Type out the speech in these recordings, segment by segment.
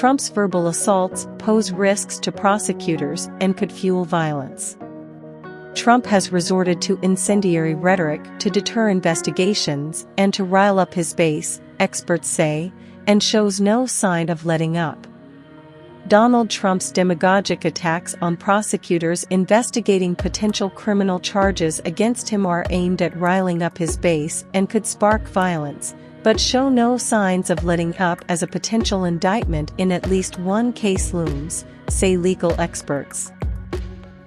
Trump's verbal assaults pose risks to prosecutors and could fuel violence. Trump has resorted to incendiary rhetoric to deter investigations and to rile up his base, experts say, and shows no sign of letting up. Donald Trump's demagogic attacks on prosecutors investigating potential criminal charges against him are aimed at riling up his base and could spark violence, but show no signs of letting up as a potential indictment in at least one case looms, say legal experts.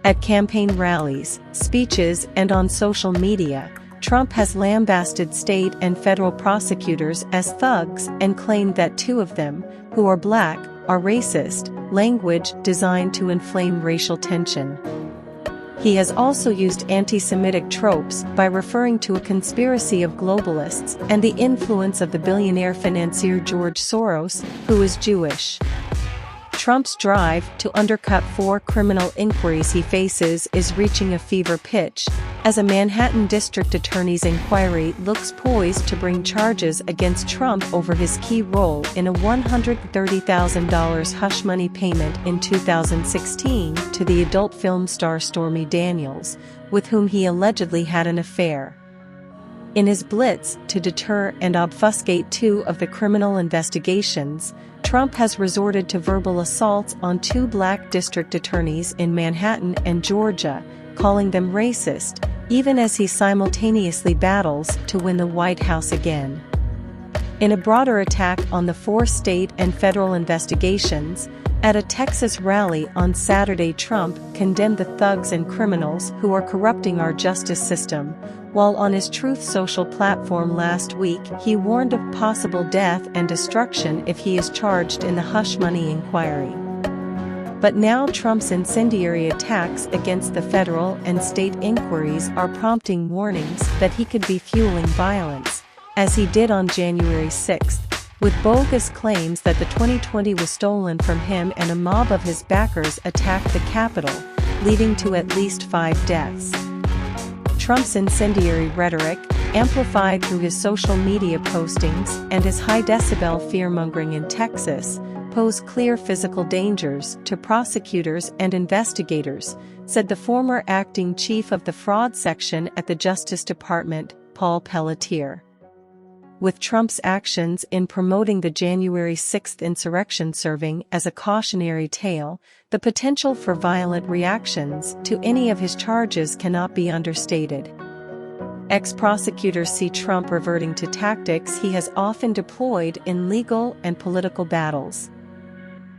At campaign rallies, speeches, and on social media, Trump has lambasted state and federal prosecutors as thugs and claimed that two of them, who are black, are racist, language designed to inflame racial tension. He has also used anti-Semitic tropes by referring to a conspiracy of globalists and the influence of the billionaire financier George Soros, who is Jewish. Trump's drive to undercut 4 criminal inquiries he faces is reaching a fever pitch, as a Manhattan district attorney's inquiry looks poised to bring charges against Trump over his key role in a $130,000 hush money payment in 2016 to the adult film star Stormy Daniels, with whom he allegedly had an affair. In his blitz to deter and obfuscate 2 of the criminal investigations, Trump has resorted to verbal assaults on 2 black district attorneys in Manhattan and Georgia, calling them racist, even as he simultaneously battles to win the White House again. In a broader attack on the 4 state and federal investigations, at a Texas rally on Saturday, Trump condemned the thugs and criminals who are corrupting our justice system, while on his Truth Social platform last week he warned of possible death and destruction if he is charged in the hush money inquiry. But now Trump's incendiary attacks against the federal and state inquiries are prompting warnings that he could be fueling violence, as he did on January 6, with bogus claims that the 2020 was stolen from him and a mob of his backers attacked the Capitol, leading to at least 5 deaths. Trump's incendiary rhetoric, amplified through his social media postings and his high-decibel fear-mongering in Texas, pose clear physical dangers to prosecutors and investigators, said the former acting chief of the fraud section at the Justice Department, Paul Pelletier. With Trump's actions in promoting the January 6 insurrection serving as a cautionary tale, the potential for violent reactions to any of his charges cannot be understated. Ex-prosecutors see Trump reverting to tactics he has often deployed in legal and political battles.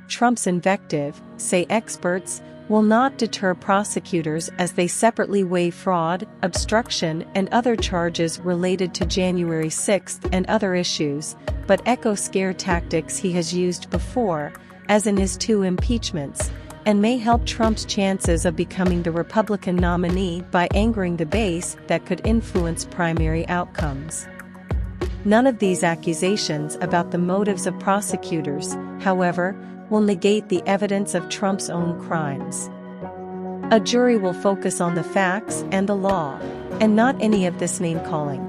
Trump's invective, say experts, will not deter prosecutors as they separately weigh fraud, obstruction, and other charges related to January 6 and other issues, but echo scare tactics he has used before, as in his 2 impeachments, and may help Trump's chances of becoming the Republican nominee by angering the base that could influence primary outcomes. None of these accusations about the motives of prosecutors, however, will negate the evidence of Trump's own crimes. A jury will focus on the facts and the law, and not any of this name-calling.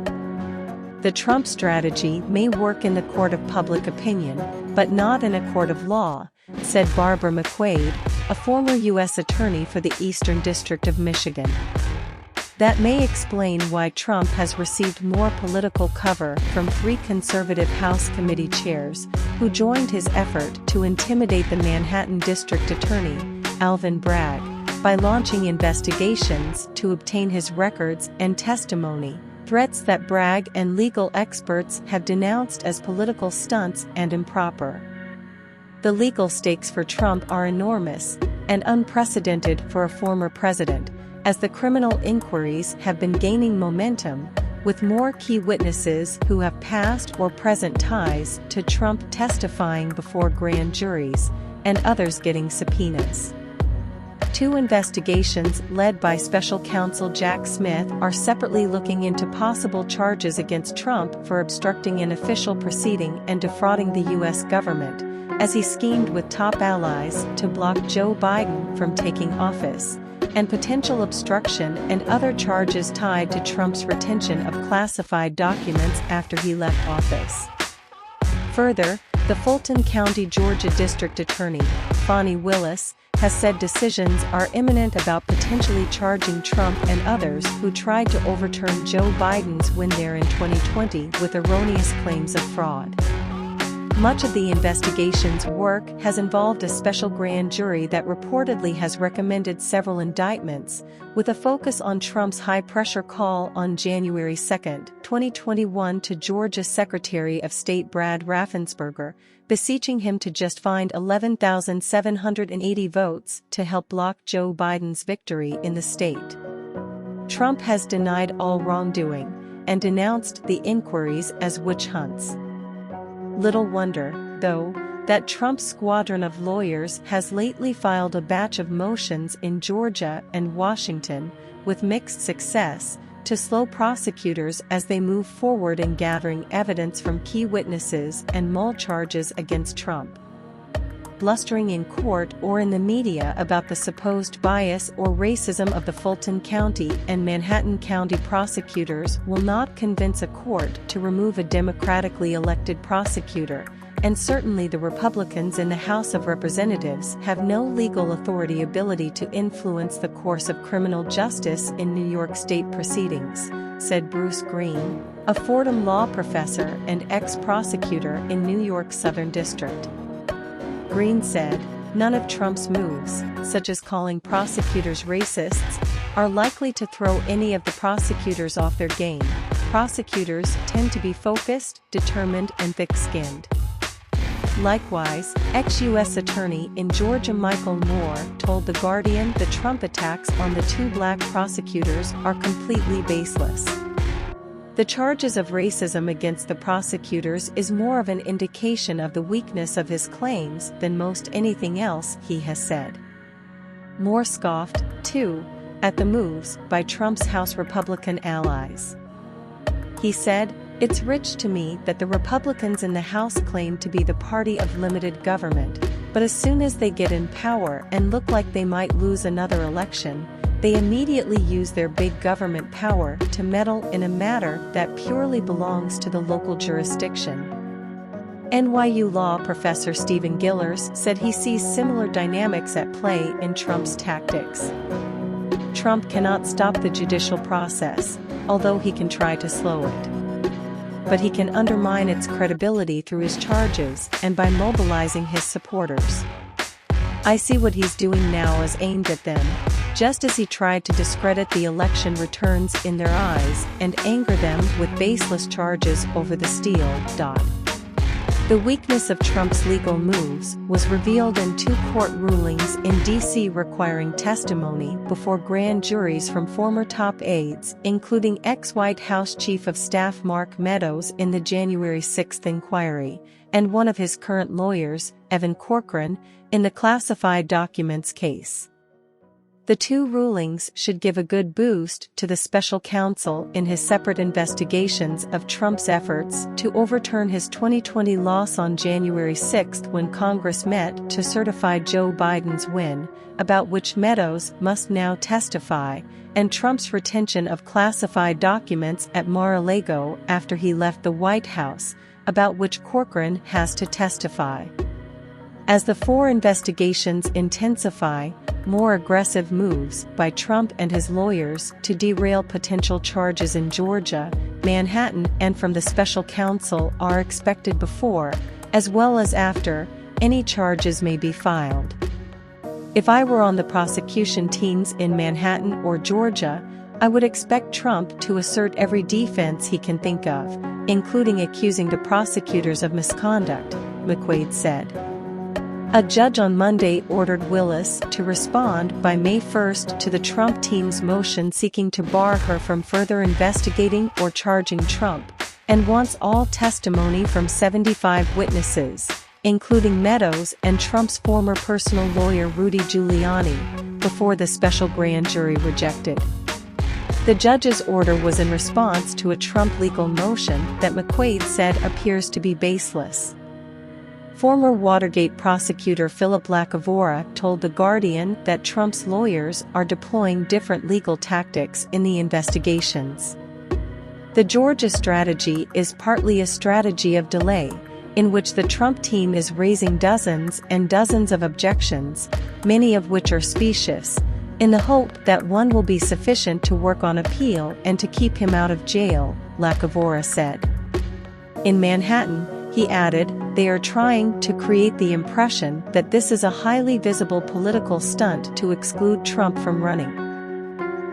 The Trump strategy may work in the court of public opinion, but not in a court of law, said Barbara McQuaid, a former U.S. attorney for the Eastern District of Michigan. That may explain why Trump has received more political cover from 3 conservative House committee chairs, who joined his effort to intimidate the Manhattan District Attorney, Alvin Bragg, by launching investigations to obtain his records and testimony, threats that Bragg and legal experts have denounced as political stunts and improper. The legal stakes for Trump are enormous and unprecedented for a former president, as the criminal inquiries have been gaining momentum, with more key witnesses who have past or present ties to Trump testifying before grand juries, and others getting subpoenas. 2 investigations led by special counsel Jack Smith are separately looking into possible charges against Trump for obstructing an official proceeding and defrauding the U.S. government, as he schemed with top allies to block Joe Biden from taking office, and potential obstruction and other charges tied to Trump's retention of classified documents after he left office. Further, The Fulton County, Georgia District Attorney, Fani Willis, has said decisions are imminent about potentially charging Trump and others who tried to overturn Joe Biden's win there in 2020 with erroneous claims of fraud. Much of the investigation's work has involved a special grand jury that reportedly has recommended several indictments, with a focus on Trump's high-pressure call on January 2, 2021 to Georgia Secretary of State Brad Raffensperger, beseeching him to just find 11,780 votes to help block Joe Biden's victory in the state. Trump has denied all wrongdoing and denounced the inquiries as witch hunts. Little wonder, though, that Trump's squadron of lawyers has lately filed a batch of motions in Georgia and Washington, with mixed success, to slow prosecutors as they move forward in gathering evidence from key witnesses and mull charges against Trump. Blustering in court or in the media about the supposed bias or racism of the Fulton County and Manhattan County prosecutors will not convince a court to remove a democratically elected prosecutor, and certainly the Republicans in the House of Representatives have no legal ability to influence the course of criminal justice in New York State proceedings, said Bruce Green, a Fordham law professor and ex-prosecutor in New York's Southern District. Green said, "None of Trump's moves, such as calling prosecutors racists, are likely to throw any of the prosecutors off their game. Prosecutors tend to be focused, determined, and thick-skinned." Likewise, ex-U.S. Attorney in Georgia Michael Moore told The Guardian the Trump attacks on the two black prosecutors are completely baseless. The charges of racism against the prosecutors is more of an indication of the weakness of his claims than most anything else, he has said. Moore scoffed, too, at the moves by Trump's House Republican allies. He said, "It's rich to me that the Republicans in the House claim to be the party of limited government, but as soon as they get in power and look like they might lose another election, they immediately use their big government power to meddle in a matter that purely belongs to the local jurisdiction." NYU law professor Stephen Gillers said he sees similar dynamics at play in Trump's tactics. Trump cannot stop the judicial process, although he can try to slow it. But he can undermine its credibility through his charges and by mobilizing his supporters. "I see what he's doing now is aimed at them, just as he tried to discredit the election returns in their eyes and anger them with baseless charges over the steal." The weakness of Trump's legal moves was revealed in two court rulings in D.C. requiring testimony before grand juries from former top aides, including ex-White House Chief of Staff Mark Meadows in the January 6 inquiry, and one of his current lawyers, Evan Corcoran, in the classified documents case. The two rulings should give a good boost to the special counsel in his separate investigations of Trump's efforts to overturn his 2020 loss on January 6 when Congress met to certify Joe Biden's win, about which Meadows must now testify, and Trump's retention of classified documents at Mar-a-Lago after he left the White House, about which Corcoran has to testify. As the four investigations intensify, more aggressive moves by Trump and his lawyers to derail potential charges in Georgia, Manhattan, and from the special counsel are expected before, as well as after, any charges may be filed. If I were on the prosecution teams in Manhattan or Georgia, I would expect Trump to assert every defense he can think of, including accusing the prosecutors of misconduct, McQuaid said. A judge on Monday ordered Willis to respond by May 1 to the Trump team's motion seeking to bar her from further investigating or charging Trump, and wants all testimony from 75 witnesses, including Meadows and Trump's former personal lawyer Rudy Giuliani, before the special grand jury rejected. The judge's order was in response to a Trump legal motion that McQuaid said appears to be baseless. Former Watergate prosecutor Philip Lacavora told The Guardian that Trump's lawyers are deploying different legal tactics in the investigations. The Georgia strategy is partly a strategy of delay, in which the Trump team is raising dozens and dozens of objections, many of which are specious, in the hope that one will be sufficient to work on appeal and to keep him out of jail, Lacavora said. In Manhattan, he added, they are trying to create the impression that this is a highly visible political stunt to exclude Trump from running.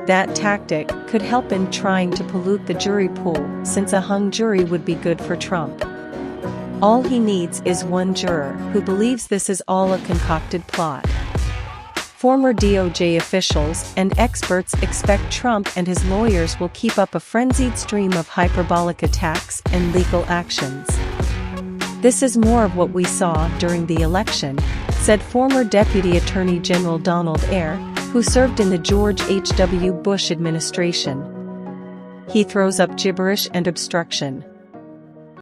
That tactic could help in trying to pollute the jury pool, since a hung jury would be good for Trump. All he needs is one juror who believes this is all a concocted plot. Former DOJ officials and experts expect Trump and his lawyers will keep up a frenzied stream of hyperbolic attacks and legal actions. This is more of what we saw during the election, said former Deputy Attorney General Donald Eyre, who served in the George H.W. Bush administration. He throws up gibberish and obstruction.